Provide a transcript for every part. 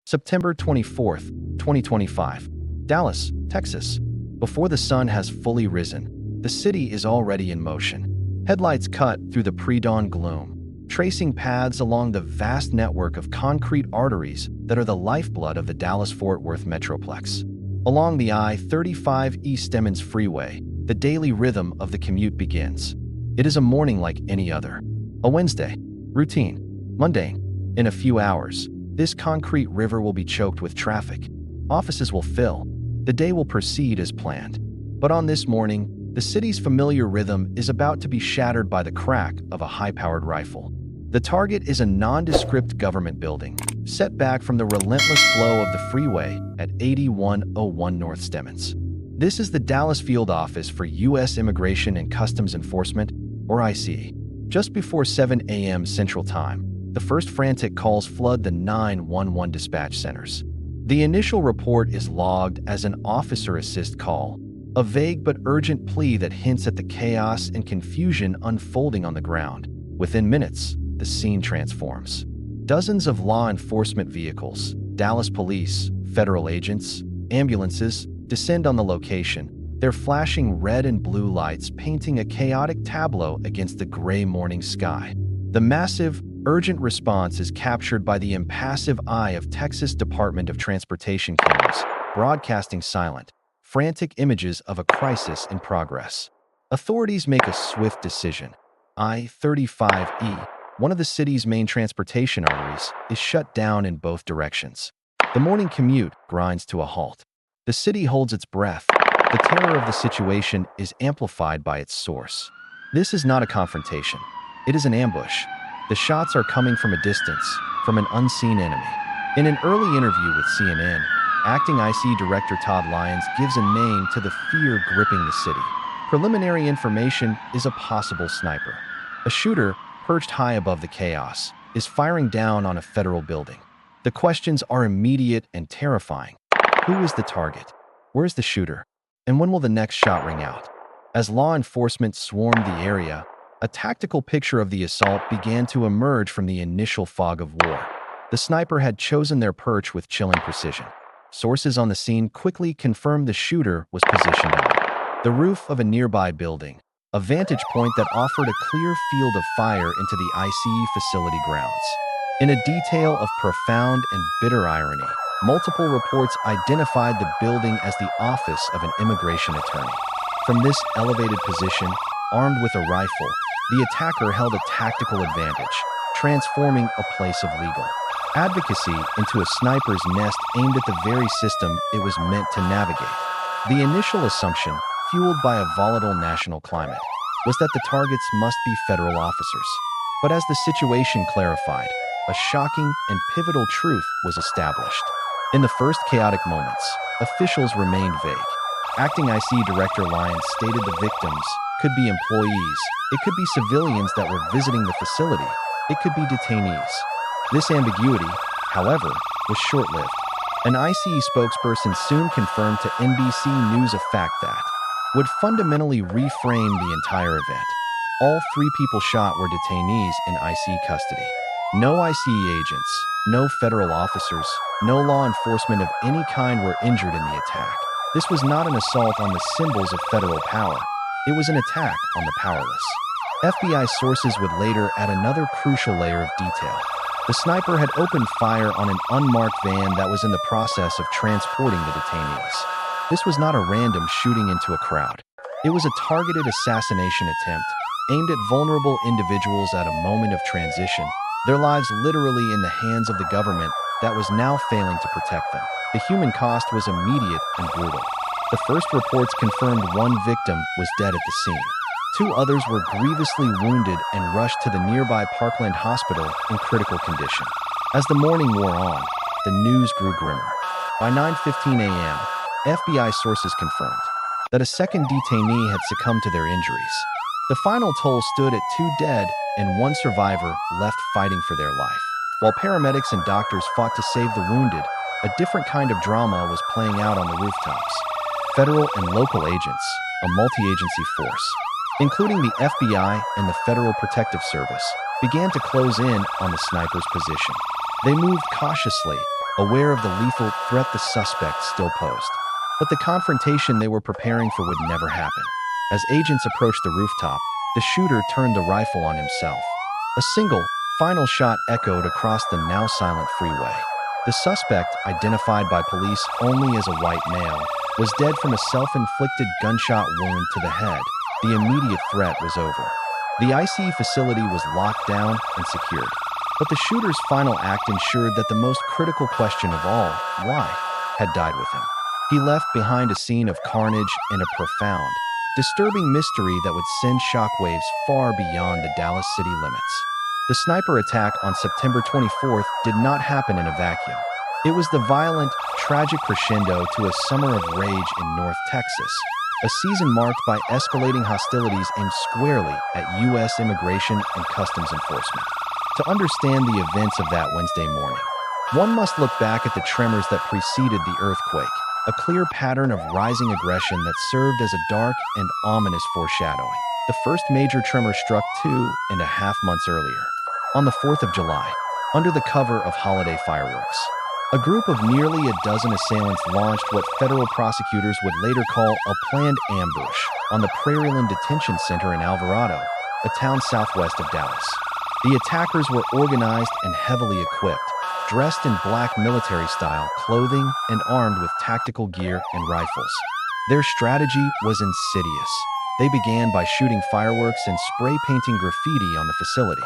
September 24th, 2025. Dallas, Texas. Before the sun has fully risen, the city is already in motion. Headlights cut through the pre-dawn gloom, tracing paths along the vast network of concrete arteries that are the lifeblood of the Dallas-Fort Worth Metroplex. Along the I-35 East Stemmons Freeway, the daily rhythm of the commute begins. It is a morning like any other. A Wednesday. Routine. Mundane. In a few hours, this concrete river will be choked with traffic. Offices will fill. The day will proceed as planned. But on this morning, the city's familiar rhythm is about to be shattered by the crack of a high-powered rifle. The target is a nondescript government building, set back from the relentless flow of the freeway at 8101 North Stemmons. This is the Dallas Field Office for U.S. Immigration and Customs Enforcement, or ICE. Just before 7 a.m. Central Time, the first frantic calls flood the 911 dispatch centers. The initial report is logged as an officer assist call, a vague but urgent plea that hints at the chaos and confusion unfolding on the ground. Within minutes, the scene transforms. Dozens of law enforcement vehicles, Dallas police, federal agents, ambulances, descend on the location, their flashing red and blue lights painting a chaotic tableau against the gray morning sky. The massive, urgent response is captured by the impassive eye of Texas Department of Transportation cameras, broadcasting silent, frantic images of a crisis in progress. Authorities make a swift decision. I-35E, one of the city's main transportation arteries, is shut down in both directions. The morning commute grinds to a halt. The city holds its breath. The terror of the situation is amplified by its source. This is not a confrontation. It is an ambush. The shots are coming from a distance, from an unseen enemy. In an early interview with CNN, acting IC Director Todd Lyons gives a name to the fear gripping the city. Preliminary information is a possible sniper. A shooter, perched high above the chaos, is firing down on a federal building. The questions are immediate and terrifying. Who is the target? Where's the shooter? And when will the next shot ring out? As law enforcement swarmed the area, a tactical picture of the assault began to emerge from the initial fog of war. The sniper had chosen their perch with chilling precision. Sources on the scene quickly confirmed the shooter was positioned on the roof of a nearby building, a vantage point that offered a clear field of fire into the ICE facility grounds. In a detail of profound and bitter irony, multiple reports identified the building as the office of an immigration attorney. From this elevated position, armed with a rifle, the attacker held a tactical advantage, transforming a place of legal advocacy into a sniper's nest aimed at the very system it was meant to navigate. The initial assumption, fueled by a volatile national climate, was that the targets must be federal officers. But as the situation clarified, a shocking and pivotal truth was established. In the first chaotic moments, officials remained vague. Acting IC Director Lyons stated the victims could be employees, it could be civilians that were visiting the facility, it could be detainees. This ambiguity, however, was short-lived. An ICE spokesperson soon confirmed to NBC News a fact that would fundamentally reframe the entire event. All 3 people shot were detainees in ICE custody. No ICE agents, no federal officers, no law enforcement of any kind were injured in the attack. This was not an assault on the symbols of federal power. It was an attack on the powerless. FBI sources would later add another crucial layer of detail. The sniper had opened fire on an unmarked van that was in the process of transporting the detainees. This was not a random shooting into a crowd. It was a targeted assassination attempt, aimed at vulnerable individuals at a moment of transition, their lives literally in the hands of the government that was now failing to protect them. The human cost was immediate and brutal. The first reports confirmed 1 victim was dead at the scene. 2 others were grievously wounded and rushed to the nearby Parkland Hospital in critical condition. As the morning wore on, the news grew grimmer. By 9:15 a.m., FBI sources confirmed that a second detainee had succumbed to their injuries. The final toll stood at 2 dead and 1 survivor left fighting for their life. While paramedics and doctors fought to save the wounded, a different kind of drama was playing out on the rooftops. Federal and local agents, a multi-agency force, including the FBI and the Federal Protective Service, began to close in on the sniper's position. They moved cautiously, aware of the lethal threat the suspect still posed. But the confrontation they were preparing for would never happen. As agents approached the rooftop, the shooter turned the rifle on himself. A single, final shot echoed across the now silent freeway. The suspect, identified by police only as a white male, was dead from a self-inflicted gunshot wound to the head. The immediate threat was over. The ICE facility was locked down and secured. But the shooter's final act ensured that the most critical question of all, why, had died with him. He left behind a scene of carnage and a profound, disturbing mystery that would send shockwaves far beyond the Dallas city limits. The sniper attack on September 24th did not happen in a vacuum. It was the violent, tragic crescendo to a summer of rage in North Texas, a season marked by escalating hostilities aimed squarely at U.S. immigration and customs enforcement. To understand the events of that Wednesday morning, one must look back at the tremors that preceded the earthquake, a clear pattern of rising aggression that served as a dark and ominous foreshadowing. The first major tremor struck 2.5 months earlier, on the 4th of July, under the cover of holiday fireworks. A group of nearly a dozen assailants launched what federal prosecutors would later call a planned ambush on the Prairieland Detention Center in Alvarado, a town southwest of Dallas. The attackers were organized and heavily equipped, dressed in black military-style clothing and armed with tactical gear and rifles. Their strategy was insidious. They began by shooting fireworks and spray-painting graffiti on the facility,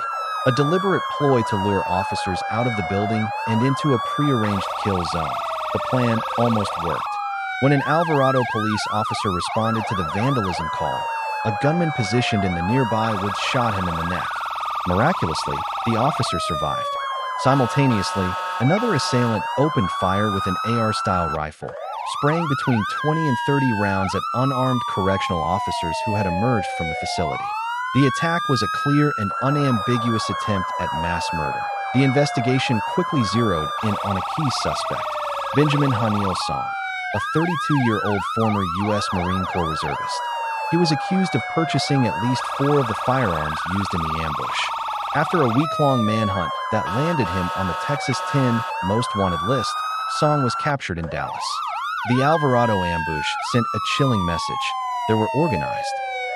a deliberate ploy to lure officers out of the building and into a prearranged kill zone. The plan almost worked. When an Alvarado police officer responded to the vandalism call, a gunman positioned in the nearby woods shot him in the neck. Miraculously, the officer survived. Simultaneously, another assailant opened fire with an AR-style rifle, spraying between 20 and 30 rounds at unarmed correctional officers who had emerged from the facility. The attack was a clear and unambiguous attempt at mass murder. The investigation quickly zeroed in on a key suspect, Benjamin Haniel Song, a 32-year-old former U.S. Marine Corps reservist. He was accused of purchasing at least 4 of the firearms used in the ambush. After a week-long manhunt that landed him on the Texas 10 Most Wanted list, Song was captured in Dallas. The Alvarado ambush sent a chilling message. There were organized,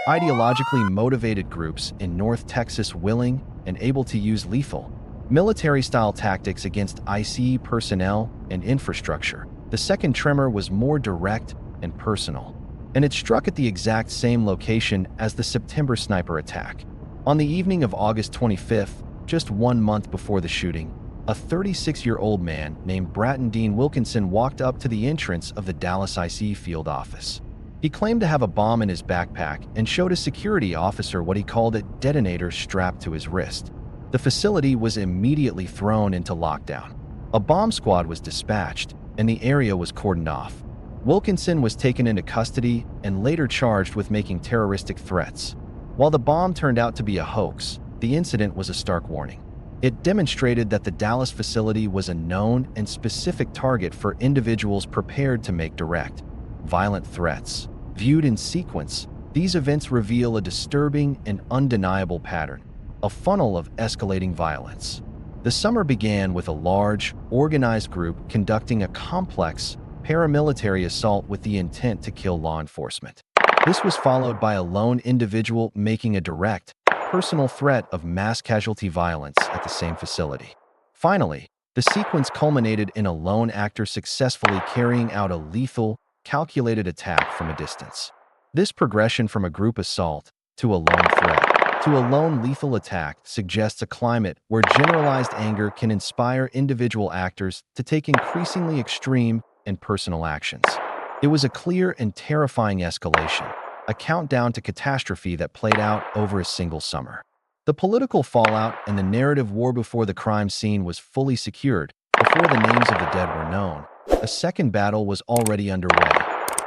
ideologically motivated groups in North Texas willing and able to use lethal, military-style tactics against ICE personnel and infrastructure. The second tremor was more direct and personal, and it struck at the exact same location as the September sniper attack. On the evening of August 25th, just 1 month before the shooting, a 36-year-old man named Bratton Dean Wilkinson walked up to the entrance of the Dallas IC field office. He claimed to have a bomb in his backpack and showed a security officer what he called a detonator strapped to his wrist. The facility was immediately thrown into lockdown. A bomb squad was dispatched, and the area was cordoned off. Wilkinson was taken into custody and later charged with making terroristic threats. While the bomb turned out to be a hoax, the incident was a stark warning. It demonstrated that the Dallas facility was a known and specific target for individuals prepared to make direct, violent threats. Viewed in sequence, these events reveal a disturbing and undeniable pattern, a funnel of escalating violence. The summer began with a large, organized group conducting a complex, paramilitary assault with the intent to kill law enforcement. This was followed by a lone individual making a direct, personal threat of mass casualty violence at the same facility. Finally, the sequence culminated in a lone actor successfully carrying out a lethal, calculated attack from a distance. This progression from a group assault to a lone threat to a lone lethal attack suggests a climate where generalized anger can inspire individual actors to take increasingly extreme and personal actions. It was a clear and terrifying escalation, a countdown to catastrophe that played out over a single summer. The political fallout and the narrative war before the crime scene was fully secured. Before the names of the dead were known, a second battle was already underway,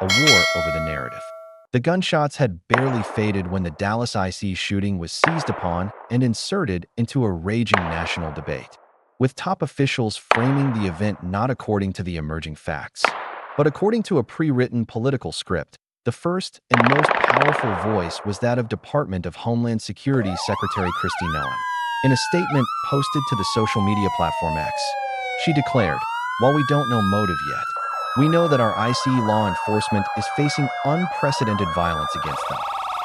a war over the narrative. The gunshots had barely faded when the Dallas IC shooting was seized upon and inserted into a raging national debate, with top officials framing the event not according to the emerging facts, but according to a pre-written political script. The first and most powerful voice was that of Department of Homeland Security Secretary Kristi Noem. In a statement posted to the social media platform X, she declared, While we don't know motive yet, we know that our ICE law enforcement is facing unprecedented violence against them.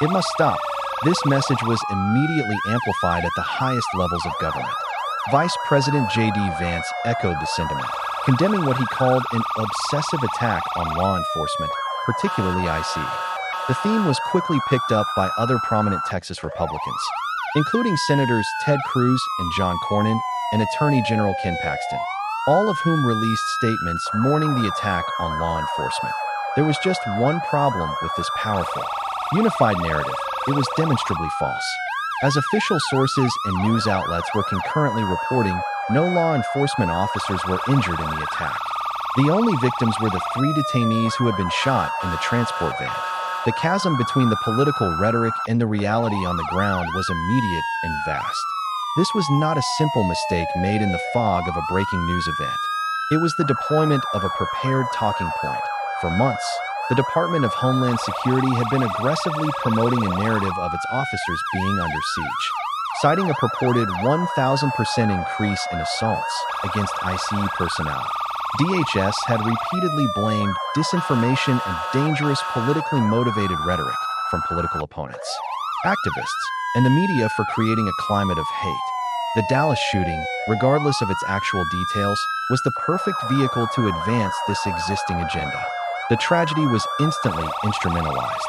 It must stop. This message was immediately amplified at the highest levels of government. Vice President J.D. Vance echoed the sentiment, condemning what he called an obsessive attack on law enforcement, particularly ICE. The theme was quickly picked up by other prominent Texas Republicans, including Senators Ted Cruz and John Cornyn and Attorney General Ken Paxton, all of whom released statements mourning the attack on law enforcement. There was just one problem with this powerful, unified narrative. It was demonstrably false. As official sources and news outlets were concurrently reporting, no law enforcement officers were injured in the attack. The only victims were the 3 detainees who had been shot in the transport van. The chasm between the political rhetoric and the reality on the ground was immediate and vast. This was not a simple mistake made in the fog of a breaking news event. It was the deployment of a prepared talking point. For months, the Department of Homeland Security had been aggressively promoting a narrative of its officers being under siege, citing a purported 1,000% increase in assaults against ICE personnel. DHS had repeatedly blamed disinformation and dangerous politically motivated rhetoric from political opponents, activists, and the media for creating a climate of hate. The Dallas shooting, regardless of its actual details, was the perfect vehicle to advance this existing agenda. The tragedy was instantly instrumentalized.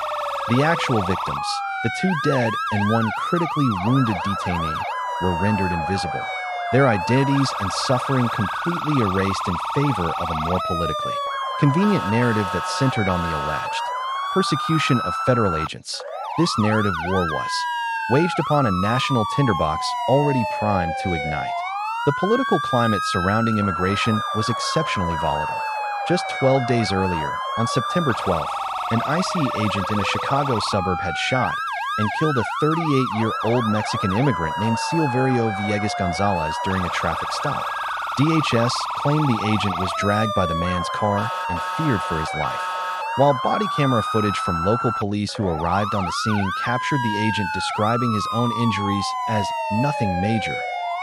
The actual victims, the 2 dead and 1 critically wounded detainee, were rendered invisible, their identities and suffering completely erased in favor of a more politically convenient narrative that centered on the alleged persecution of federal agents. This narrative war was waged upon a national tinderbox already primed to ignite. The political climate surrounding immigration was exceptionally volatile. Just 12 days earlier, on September 12th, an ICE agent in a Chicago suburb had shot and killed a 38-year-old Mexican immigrant named Silverio Villegas Gonzalez during a traffic stop. DHS claimed the agent was dragged by the man's car and feared for his life, while body camera footage from local police who arrived on the scene captured the agent describing his own injuries as nothing major,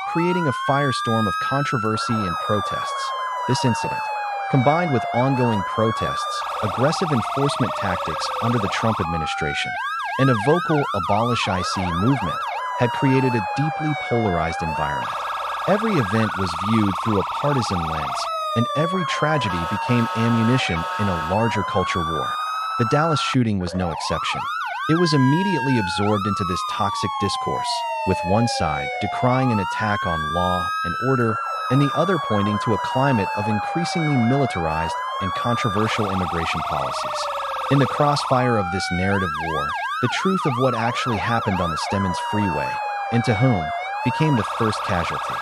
creating a firestorm of controversy and protests. This incident, combined with ongoing protests, aggressive enforcement tactics under the Trump administration, and a vocal Abolish ICE movement, had created a deeply polarized environment. Every event was viewed through a partisan lens, and every tragedy became ammunition in a larger culture war. The Dallas shooting was no exception. It was immediately absorbed into this toxic discourse, with one side decrying an attack on law and order, and the other pointing to a climate of increasingly militarized and controversial immigration policies. In the crossfire of this narrative war, the truth of what actually happened on the Stemmons Freeway, and to whom, became the first casualty.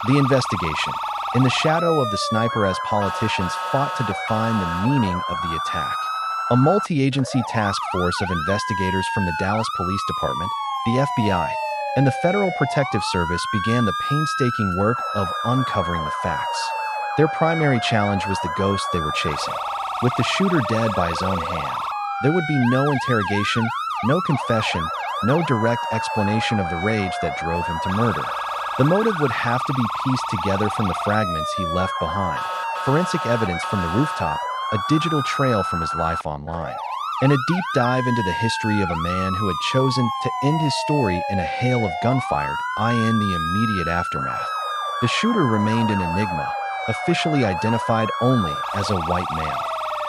The investigation, in the shadow of the sniper as politicians fought to define the meaning of the attack. A multi-agency task force of investigators from the Dallas Police Department, the FBI, and the Federal Protective Service began the painstaking work of uncovering the facts. Their primary challenge was the ghost they were chasing. With the shooter dead by his own hand, there would be no interrogation, no confession, no direct explanation of the rage that drove him to murder. The motive would have to be pieced together from the fragments he left behind, forensic evidence from the rooftop, a digital trail from his life online, and a deep dive into the history of a man who had chosen to end his story in a hail of gunfire in the immediate aftermath. The shooter remained an enigma, officially identified only as a white male.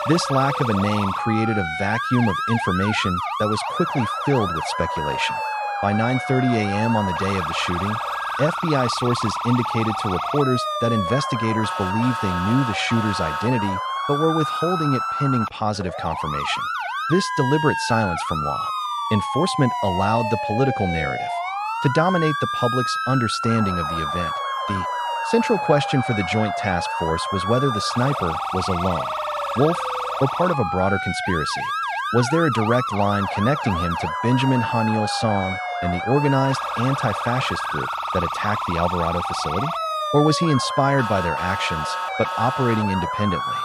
This lack of a name created a vacuum of information that was quickly filled with speculation. By 9:30 a.m. on the day of the shooting, FBI sources indicated to reporters that investigators believed they knew the shooter's identity but were withholding it pending positive confirmation. This deliberate silence from law enforcement allowed the political narrative to dominate the public's understanding of the event. The central question for the Joint Task Force was whether the sniper was a lone wolf or part of a broader conspiracy. Was there a direct line connecting him to Benjamin Hanil Song and the organized anti-fascist group that attacked the Alvarado facility? Or was he inspired by their actions, but operating independently?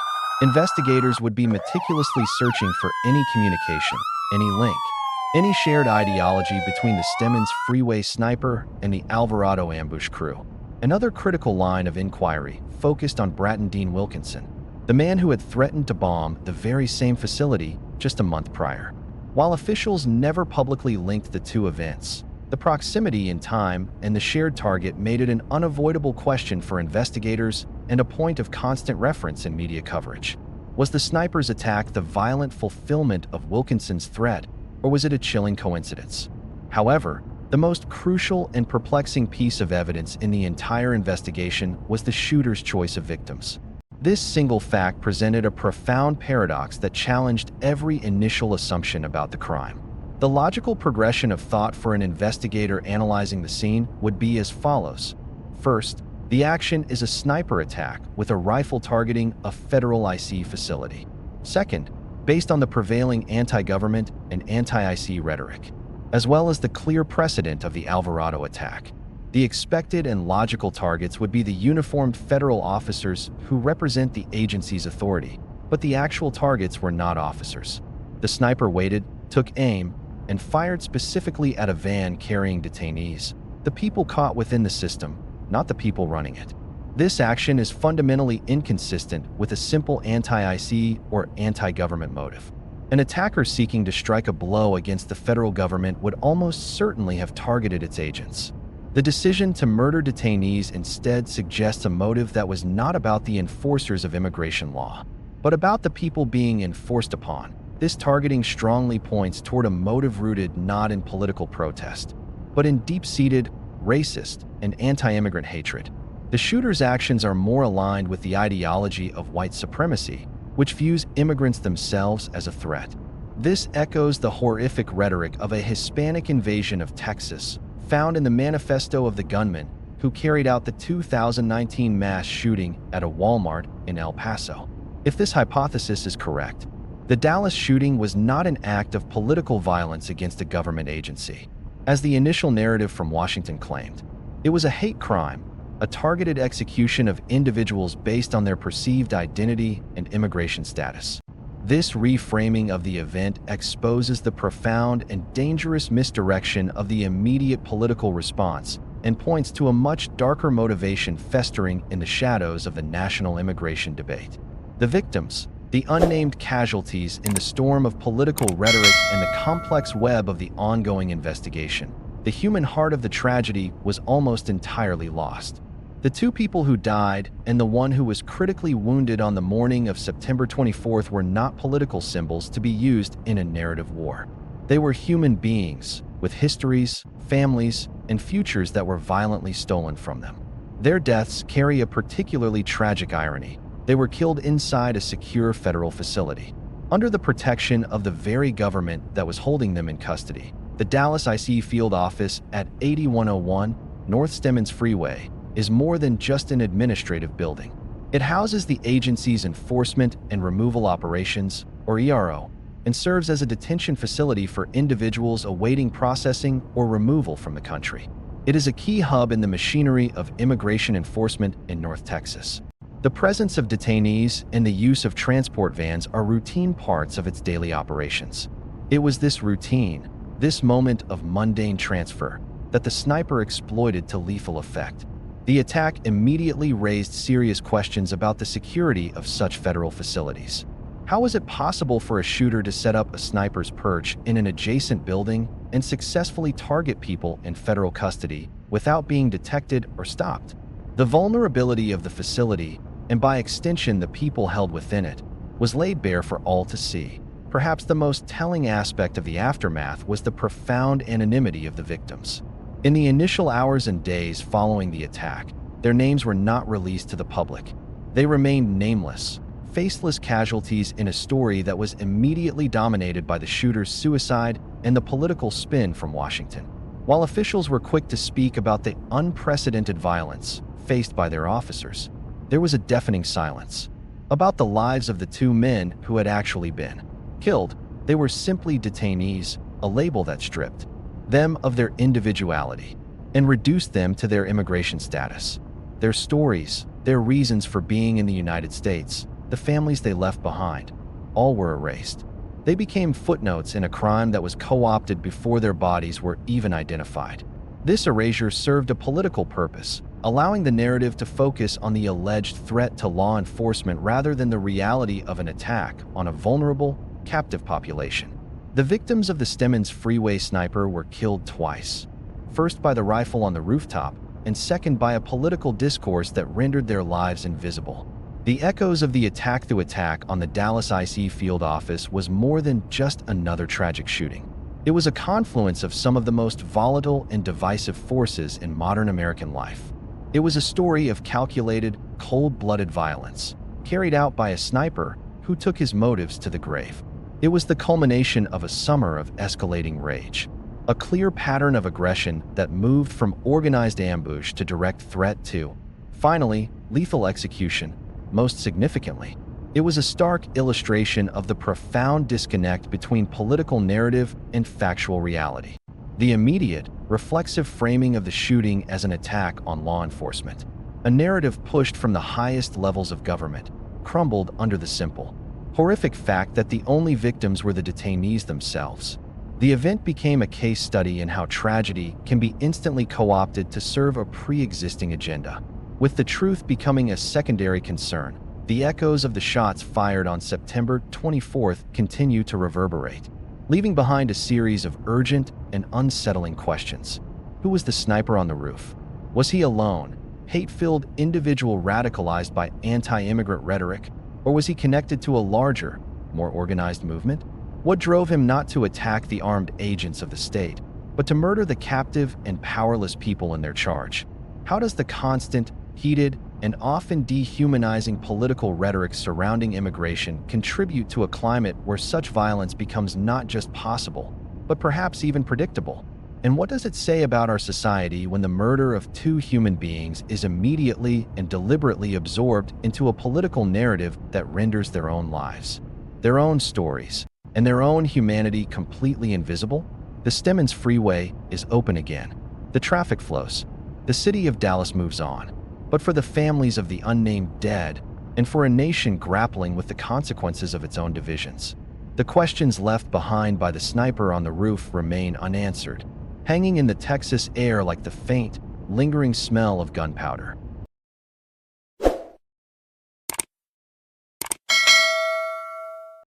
Investigators would be meticulously searching for any communication, any link, any shared ideology between the Stemmons Freeway sniper and the Alvarado ambush crew. Another critical line of inquiry focused on Bratton Dean Wilkinson, the man who had threatened to bomb the very same facility just a month prior. While officials never publicly linked the two events, the proximity in time and the shared target made it an unavoidable question for investigators and a point of constant reference in media coverage. Was the sniper's attack the violent fulfillment of Wilkinson's threat, or was it a chilling coincidence? However, the most crucial and perplexing piece of evidence in the entire investigation was the shooter's choice of victims. This single fact presented a profound paradox that challenged every initial assumption about the crime. The logical progression of thought for an investigator analyzing the scene would be as follows. First, the action is a sniper attack with a rifle targeting a federal IC facility. Second, based on the prevailing anti-government and anti-IC rhetoric, as well as the clear precedent of the Alvarado attack, the expected and logical targets would be the uniformed federal officers who represent the agency's authority, but the actual targets were not officers. The sniper waited, took aim, and fired specifically at a van carrying detainees, the people caught within the system, not the people running it. This action is fundamentally inconsistent with a simple anti-IC or anti-government motive. An attacker seeking to strike a blow against the federal government would almost certainly have targeted its agents. The decision to murder detainees instead suggests a motive that was not about the enforcers of immigration law, but about the people being enforced upon. This targeting strongly points toward a motive rooted not in political protest, but in deep-seated, racist, and anti-immigrant hatred. The shooter's actions are more aligned with the ideology of white supremacy, which views immigrants themselves as a threat. This echoes the horrific rhetoric of a Hispanic invasion of Texas, found in the manifesto of the gunman who carried out the 2019 mass shooting at a Walmart in El Paso. If this hypothesis is correct, the Dallas shooting was not an act of political violence against a government agency, as the initial narrative from Washington claimed. It was a hate crime, a targeted execution of individuals based on their perceived identity and immigration status. This reframing of the event exposes the profound and dangerous misdirection of the immediate political response and points to a much darker motivation festering in the shadows of the national immigration debate. The victims, the unnamed casualties in the storm of political rhetoric and the complex web of the ongoing investigation, the human heart of the tragedy was almost entirely lost. The two people who died and the one who was critically wounded on the morning of September 24th were not political symbols to be used in a narrative war. They were human beings with histories, families, and futures that were violently stolen from them. Their deaths carry a particularly tragic irony. They were killed inside a secure federal facility, under the protection of the very government that was holding them in custody. The Dallas IC field office at 8101 North Stemmons Freeway is more than just an administrative building. It houses the agency's Enforcement and Removal Operations, or ERO, and serves as a detention facility for individuals awaiting processing or removal from the country. It is a key hub in the machinery of immigration enforcement in North Texas. The presence of detainees and the use of transport vans are routine parts of its daily operations. It was this routine, this moment of mundane transfer, that the sniper exploited to lethal effect. The attack immediately raised serious questions about the security of such federal facilities. How was it possible for a shooter to set up a sniper's perch in an adjacent building and successfully target people in federal custody without being detected or stopped? The vulnerability of the facility, and by extension the people held within it, was laid bare for all to see. Perhaps the most telling aspect of the aftermath was the profound anonymity of the victims. In the initial hours and days following the attack, their names were not released to the public. They remained nameless, faceless casualties in a story that was immediately dominated by the shooter's suicide and the political spin from Washington. While officials were quick to speak about the unprecedented violence faced by their officers, there was a deafening silence about the lives of the two men who had actually been killed. They were simply detainees, a label that stripped them of their individuality and reduced them to their immigration status. Their stories, their reasons for being in the United States, the families they left behind, all were erased. They became footnotes in a crime that was co-opted before their bodies were even identified. This erasure served a political purpose, allowing the narrative to focus on the alleged threat to law enforcement rather than the reality of an attack on a vulnerable, captive population. The victims of the Stemmons Freeway sniper were killed twice, first by the rifle on the rooftop, and second by a political discourse that rendered their lives invisible. The echoes of the attack on the Dallas IC field office was more than just another tragic shooting. It was a confluence of some of the most volatile and divisive forces in modern American life. It was a story of calculated, cold-blooded violence, carried out by a sniper who took his motives to the grave. It was the culmination of a summer of escalating rage, a clear pattern of aggression that moved from organized ambush to direct threat to, finally, lethal execution. Most significantly, it was a stark illustration of the profound disconnect between political narrative and factual reality. The immediate, reflexive framing of the shooting as an attack on law enforcement, a narrative pushed from the highest levels of government, crumbled under the simple, horrific fact that the only victims were the detainees themselves. The event became a case study in how tragedy can be instantly co-opted to serve a pre-existing agenda. With the truth becoming a secondary concern, the echoes of the shots fired on September 24th continue to reverberate, leaving behind a series of urgent and unsettling questions. Who was the sniper on the roof? Was he alone, hate-filled individual radicalized by anti-immigrant rhetoric, or was he connected to a larger, more organized movement? What drove him not to attack the armed agents of the state, but to murder the captive and powerless people in their charge? How does the constant, heated, and often dehumanizing political rhetoric surrounding immigration contribute to a climate where such violence becomes not just possible, but perhaps even predictable? And what does it say about our society when the murder of two human beings is immediately and deliberately absorbed into a political narrative that renders their own lives, their own stories, and their own humanity completely invisible? The Stemmons Freeway is open again. The traffic flows. The city of Dallas moves on. But for the families of the unnamed dead, and for a nation grappling with the consequences of its own divisions, the questions left behind by the sniper on the roof remain unanswered, hanging in the Texas air like the faint, lingering smell of gunpowder.